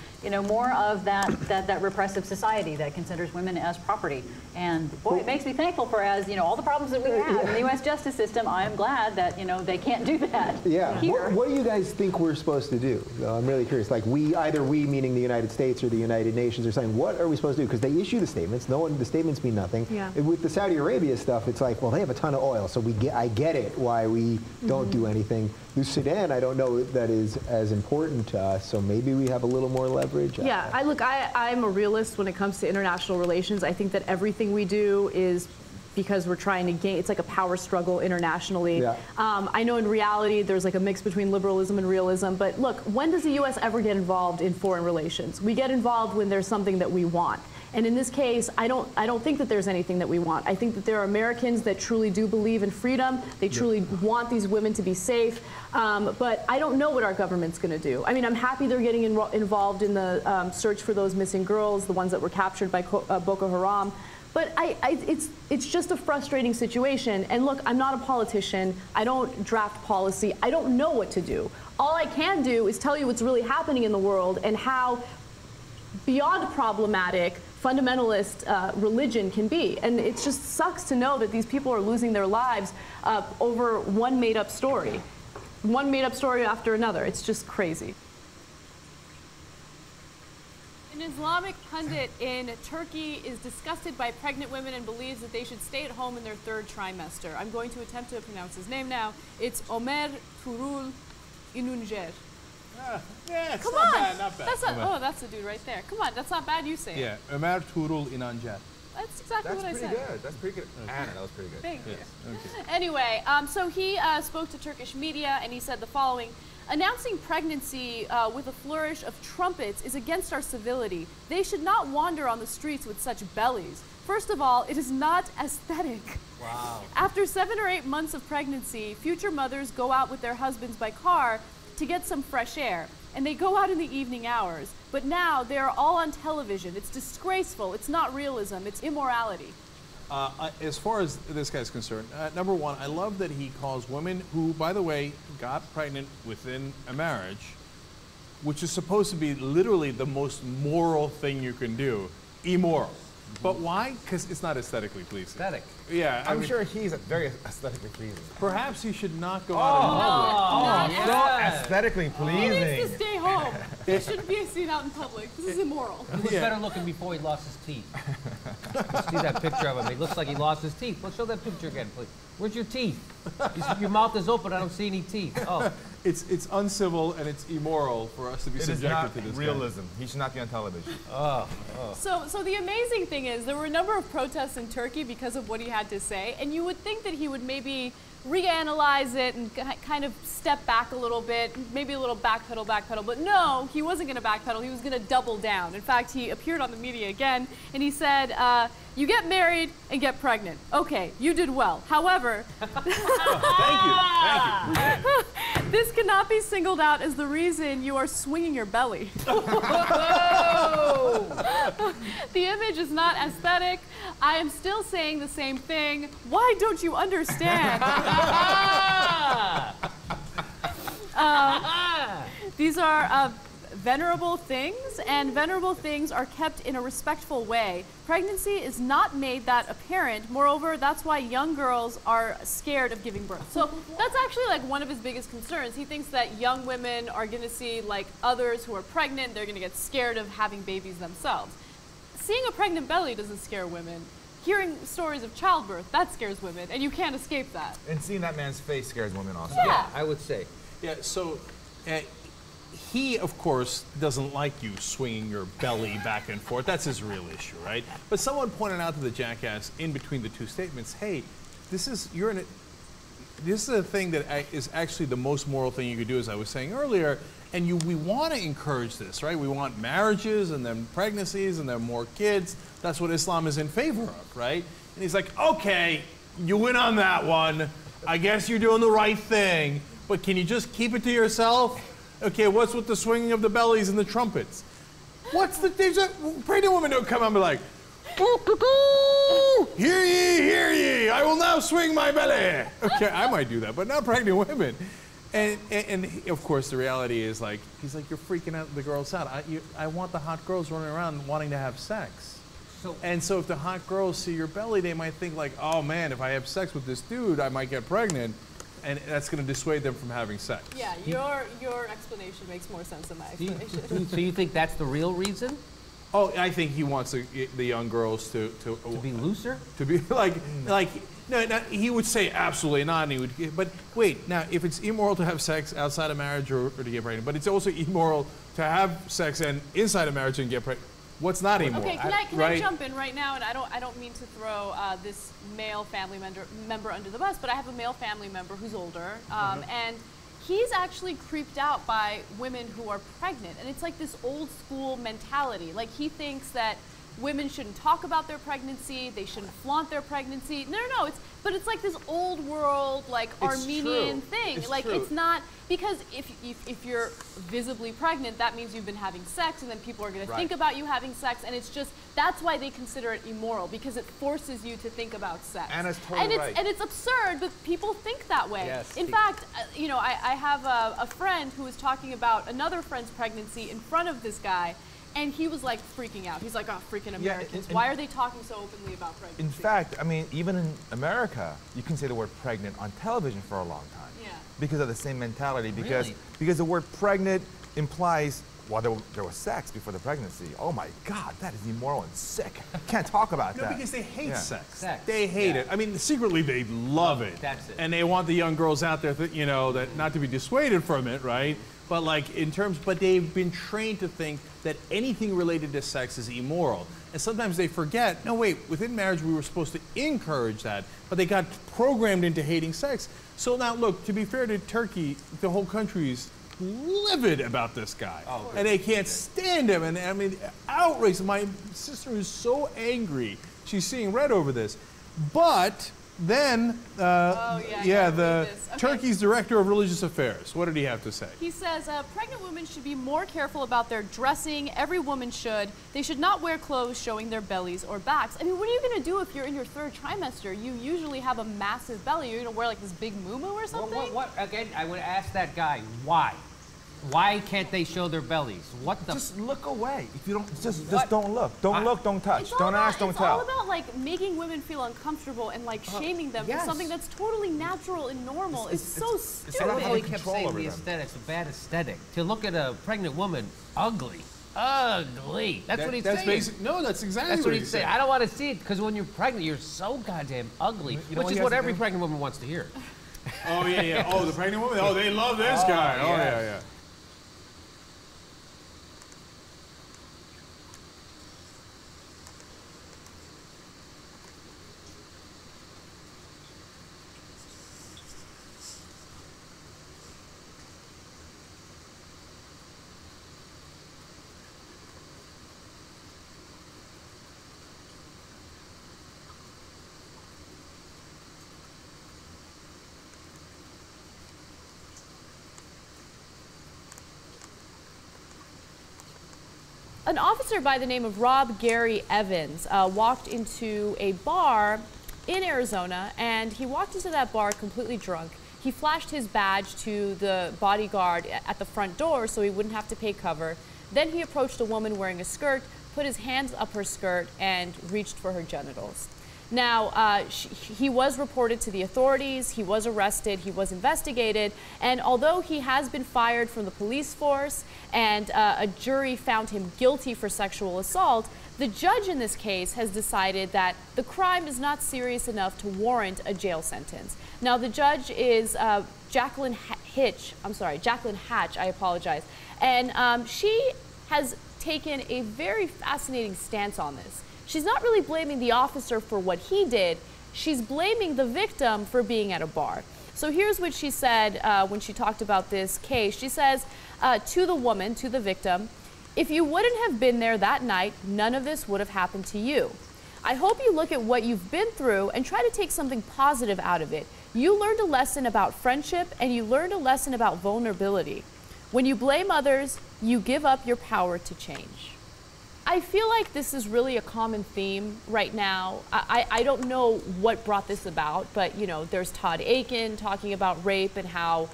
more of that repressive society that considers women as property. And boy, it makes me thankful for, as all the problems that we have in the U.S. justice system, I am glad that, they can't do that. Yeah. Here. What do you guys think we're supposed to do? I'm really curious. Like either we meaning the United States or the United Nations are saying, what are we supposed to do? Because they issue the statements. The statements mean nothing. Yeah. With the Saudi Arabia stuff, it's like, well, they have a ton of oil, so I get it why we don't do anything. The Sudan, I don't know that is as important to us, so maybe we have a little more leverage. Yeah, I'm a realist when it comes to international relations. I think that everything we do is because we're trying to gain, it's like a power struggle internationally. Yeah. I know in reality there's like a mix between liberalism and realism, but look, when does the U.S. ever get involved in foreign relations? We get involved when there's something that we want. And in this case, I don't think that there's anything that we want. I think that there are Americans that truly do believe in freedom. They truly want these women to be safe. But I don't know what our government's going to do. I mean, I'm happy they're getting involved in the search for those missing girls, the ones that were captured by Boko Haram. But it's just a frustrating situation. And look, I'm not a politician. I don't draft policy. I don't know what to do. All I can do is tell you what's really happening in the world and how beyond problematic fundamentalist religion can be. And it just sucks to know that these people are losing their lives over one made-up story. One made-up story after another. It's just crazy. An Islamic pundit in Turkey is disgusted by pregnant women and believes that they should stay at home in their third trimester. I'm going to attempt to pronounce his name now. It's Ömer Tuğrul İnancer. Yeah, it's Come not on. bad, not bad. That's oh, that's the dude right there. Come on, that's not bad. You say it. Yeah, Ömer Tuğrul İnancer. That's exactly what I said. That's pretty good. That's pretty good. Anna, that was pretty good. Thank you. Okay. Anyway, so he spoke to Turkish media and he said the following: announcing pregnancy with a flourish of trumpets is against our civility. They should not wander on the streets with such bellies. First of all, it is not aesthetic. Wow. After 7 or 8 months of pregnancy, future mothers go out with their husbands by car to get some fresh air, and they go out in the evening hours. But now they are all on television. It's disgraceful. It's not realism. It's immorality. As far as this guy's concerned, number one, I love that he calls women who, by the way, got pregnant within a marriage, which is supposed to be literally the most moral thing you can do, immoral. But why? Because it's not aesthetically pleasing. Aesthetic. Yeah. I'm sure he's very aesthetically pleasing. Perhaps he should not go out in public. So aesthetically pleasing. He needs to stay home. He shouldn't be seen out in public. This is immoral. He was better looking before he lost his teeth. See that picture of him. He looks like he lost his teeth. Let's show that picture again, please. Where's your teeth? Your mouth is open. I don't see any teeth. Oh. It's uncivil and it's immoral for us to be subjected to this. Realism. He should not be on television. So the amazing thing is there were a number of protests in Turkey because of what he had to say, and you would think that he would maybe reanalyze it and kind of step back a little bit, maybe a little backpedal, but no, he wasn't going to backpedal. He was going to double down. In fact, he appeared on the media again, and he said, you get married and get pregnant. Okay, you did well. However, Thank you. this cannot be singled out as the reason you are swinging your belly. The image is not aesthetic. I am still saying the same thing. Why don't you understand? These are venerable things, and venerable things are kept in a respectful way. Pregnancy is not made that apparent. Moreover, that's why young girls are scared of giving birth. So that's actually like one of his biggest concerns. He thinks that young women are going to see like others who are pregnant, they're going to get scared of having babies themselves. Seeing a pregnant belly doesn't scare women. Hearing stories of childbirth, that scares women, and you can't escape that. And seeing that man's face scares women also. Yeah, I would say. Yeah, so he, of course, doesn't like you swinging your belly back and forth. That's his real issue, right? But someone pointed out to the jackass in between the two statements, hey, this is a thing that is actually the most moral thing you could do, as I was saying earlier, and we want to encourage this, right? We want marriages and then pregnancies and then more kids. That's what Islam is in favor of, right? And he's like, okay, you win on that one. I guess you're doing the right thing, but can you just keep it to yourself? Okay, what's with the swinging of the bellies and the trumpets? What's the thing? Pregnant women don't come out and be like, hear ye, I will now swing my belly. Okay, I might do that, but not pregnant women. And of course, the reality is like, he's like, you're freaking out the girls out. I want the hot girls running around wanting to have sex. And so if the hot girls see your belly, they might think like, oh man, if I have sex with this dude, I might get pregnant. And that's going to dissuade them from having sex. Yeah, your explanation makes more sense than my explanation. So you think that's the real reason? Oh, I think he wants the young girls to be looser? To be like no, he would say absolutely not, and he would. But wait, now if it's immoral to have sex outside of marriage or to get pregnant, but it's also immoral to have sex and inside of marriage and get pregnant. What's not immoral? Okay, can I jump in right now? And I don't mean to throw this male family member under the bus, but I have a male family member who's older, and he's actually creeped out by women who are pregnant, and it's like this old school mentality. Like he thinks that women shouldn't talk about their pregnancy, they shouldn't flaunt their pregnancy. No, but it's like this old world, like Armenian thing. Like it's not, because if you're visibly pregnant, that means you've been having sex, and then people are going to think about you having sex, and it's just, that's why they consider it immoral, because it forces you to think about sex. Anna's totally right. And it's absurd, but people think that way. Yes. In fact, you know, I have a friend who was talking about another friend's pregnancy in front of this guy, and he was like freaking out. He's like, oh, freaking Americans. Why are they talking so openly about pregnancy? In fact, I mean, even in America, you can say the word pregnant on television for a long time. Yeah. Because of the same mentality. Really? Because the word pregnant implies, well, there was sex before the pregnancy. Oh my God, that is immoral and sick. Can't talk about that. No, because they hate sex. Sex. They hate it. I mean, secretly they love it. That's it. And they want the young girls out there, you know, that not to be dissuaded from it, right? But like in terms, but they've been trained to think that anything related to sex is immoral. And sometimes they forget, no wait, within marriage we were supposed to encourage that, but they got programmed into hating sex. So now look, to be fair to Turkey, the whole country is livid about this guy. Oh, and they can't stand him. And I mean, outraged. My sister is so angry. She's seeing red over this. But then, Turkey's director of religious affairs, what did he have to say? He says pregnant women should be more careful about their dressing. Every woman should. They should not wear clothes showing their bellies or backs. I mean, what are you going to do if you're in your third trimester? You usually have a massive belly. You're going to wear like this big muumuu or something? What? Again, I would ask that guy, why? Why can't they show their bellies? What the? Just look away. If you don't, just don't look. Don't look. Don't touch. Don't ask. Don't it's tell. It's all about like making women feel uncomfortable and like shaming them for something that's totally natural and normal. It's so stupid. I love how he kept saying the aesthetics, a bad aesthetic. To look at a pregnant woman, ugly. Ugly. That's what he's saying. Basic, no, that's exactly what he's saying. I don't want to see it because when you're pregnant, you're so goddamn ugly, which is what every pregnant woman wants to hear. Oh yeah. Oh, the pregnant woman. Oh, they love this guy. Oh yeah. An officer by the name of Rob Gary Evans walked into a bar in Arizona, and he walked into that bar completely drunk. He flashed his badge to the bodyguard at the front door so he wouldn't have to pay cover. Then he approached a woman wearing a skirt, put his hands up her skirt, and reached for her genitals. Now, he was reported to the authorities, he was arrested, he was investigated, and although he has been fired from the police force and a jury found him guilty for sexual assault, the judge in this case has decided that the crime is not serious enough to warrant a jail sentence. Now, the judge is Jacqueline Hatch, I apologize, and she has taken a very fascinating stance on this. She's not really blaming the officer for what he did. She's blaming the victim for being at a bar. So here's what she said when she talked about this case. She says to the woman, to the victim, "If you wouldn't have been there that night, none of this would have happened to you. I hope you look at what you've been through and try to take something positive out of it. You learned a lesson about friendship and you learned a lesson about vulnerability. When you blame others, you give up your power to change." I feel like this is really a common theme right now. I don't know what brought this about, but you know, there's Todd Akin talking about rape and how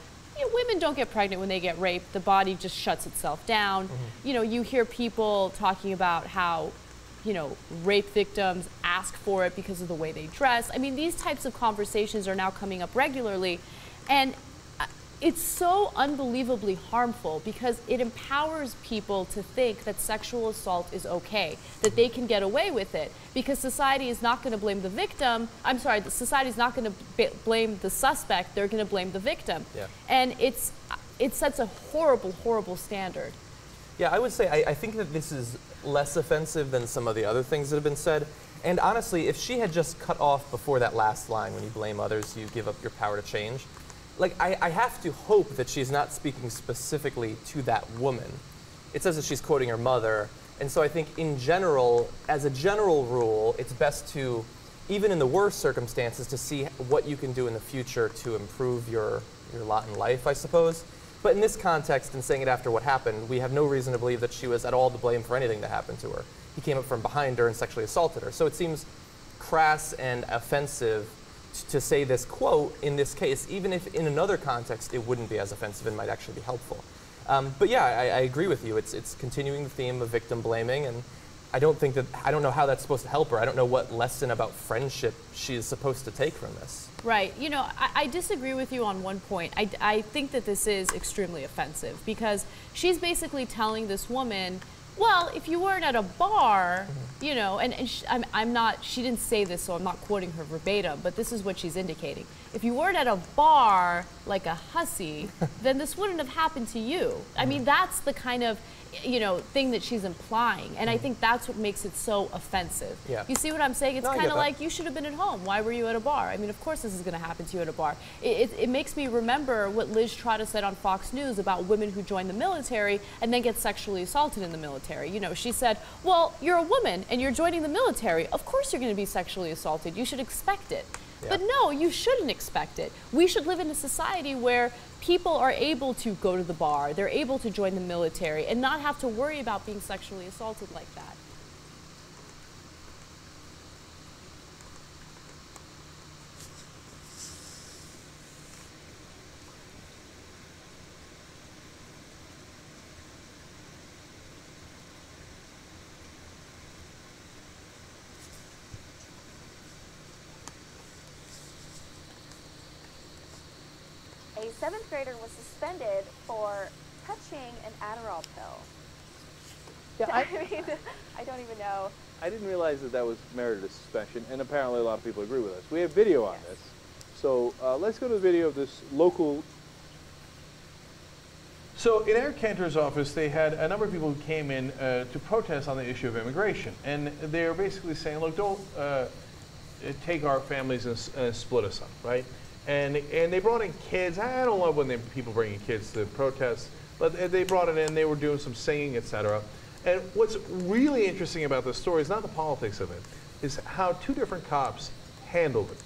women don't get pregnant when they get raped. The body just shuts itself down. You know, you hear people talking about how, you know, rape victims ask for it because of the way they dress. I mean, these types of conversations are now coming up regularly, and it's so unbelievably harmful because it empowers people to think that sexual assault is okay, that they can get away with it, because society is not going to blame the victim. I'm sorry, the society is not going to blame the suspect. They're going to blame the victim. Yeah. And it sets a horrible, horrible standard. Yeah, I would say I think that this is less offensive than some of the other things that have been said. And honestly, if she had just cut off before that last line, when you blame others, you give up your power to change, like, I have to hope that she's not speaking specifically to that woman. It says that she's quoting her mother. And so I think in general, as a general rule, it's best to, even in the worst circumstances, to see what you can do in the future to improve your lot in life, I suppose. But in this context, and saying it after what happened, we have no reason to believe that she was at all to blame for anything that happened to her. He came up from behind her and sexually assaulted her. So it seems crass and offensive to say this quote in this case, even if in another context it wouldn't be as offensive and might actually be helpful. But yeah, I agree with you. It's continuing the theme of victim blaming, and I don't know how that's supposed to help her. I don't know what lesson about friendship she is supposed to take from this. Right. You know, I disagree with you on one point. I think that this is extremely offensive because she's basically telling this woman, well, if you weren't at a bar, you know, she didn't say this, so I'm not quoting her verbatim, but this is what she's indicating. If you weren't at a bar like a hussy, then this wouldn't have happened to you. I mean, that's the kind of, you know, thing that she's implying, and I think that's what makes it so offensive. Yeah. You see what I'm saying? It's No, I kind get of that. like, you should have been at home. Why were you at a bar? I mean, of course this is going to happen to you at a bar. It makes me remember what Liz Trotta said on Fox News about women who join the military and then get sexually assaulted in the military. You know, she said, well, you're a woman and you're joining the military. Of course you're going to be sexually assaulted. You should expect it. Yeah. But no, you shouldn't expect it. We should live in a society where people are able to go to the bar, they're able to join the military, and not have to worry about being sexually assaulted like that. A 7th grader was suspended for touching an Adderall pill. Yeah, I mean, I don't even know. I didn't realize that was merited a suspension, and apparently a lot of people agree with us. We have video on this. So let's go to the video of this local. So in Eric Cantor's office, they had a number of people who came in to protest on the issue of immigration. And they're basically saying, look, don't take our families and split us up, right? And they brought in kids. I don't love when people bring in kids to protest, but they brought it in. They were doing some singing, etc. And what's really interesting about this story is not the politics of it, is how two different cops handled it.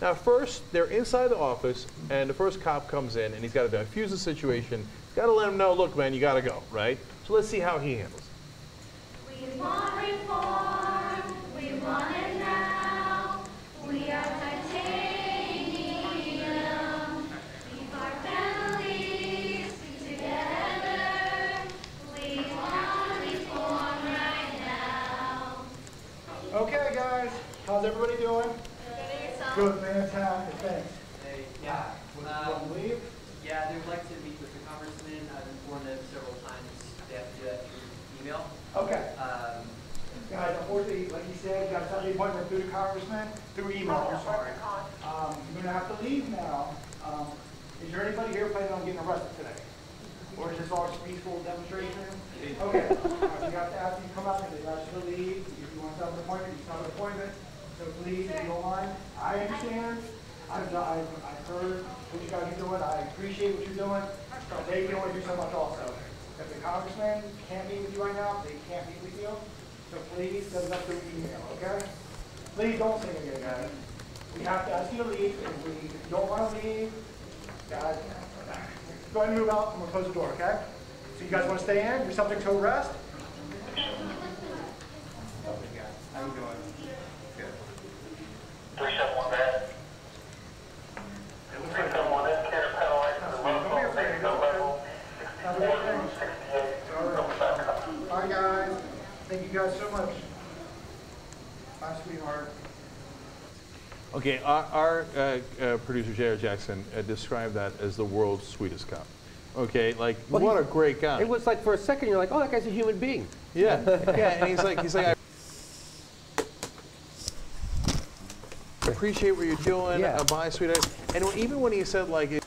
Now, first, they're inside the office, and the first cop comes in, and he's got to diffuse the situation. He's got to let him know, look, man, you got to go, right? So let's see how he handles it. We want reform. We want it now. We are titanium. Keep our families together. We want reform right now. Okay, guys, how's everybody doing? Good, fantastic, thanks. Hey, yeah. Want to leave? Yeah, they would like to meet with the congressman. I've informed them several times. They have to do that through email. Okay. Guys, unfortunately, like you said, you got to set the appointment through the congressman, through email, I'm sorry. You're going to have to leave now. Is there anybody here planning on getting arrested today? Or is this all just peaceful demonstration? Okay. You have to ask you to come out and they ask you to leave. If you want to set up an appointment, you set up an appointment. So please, if you don't mind, I understand. I've heard what you guys are doing. I appreciate what you're doing. But they can only do so much also. If the congressman can't meet with you right now, they can't meet with you. So please send it up through email, okay? Please don't sing again, guys. We have to ask you to leave. If you don't want to leave, guys, go ahead and move out and we'll close the door, okay? So you guys want to stay in? You're subject to arrest? How you doing? Good. 371 bed. It looks like 371 in, Cannon Panel Light to the level, level 68. Bye, guys. Thank you guys so much. Bye, sweetheart. Okay, our producer, Jared Jackson, described that as the world's sweetest cop. Okay, like, Well, what a great guy. It was like for a second you're like, oh, that guy's a human being. Yeah, yeah, and he's like, I appreciate what you're doing. Yeah. Bye, sweetheart. And even when he said like,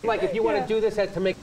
Like if you want to do this to make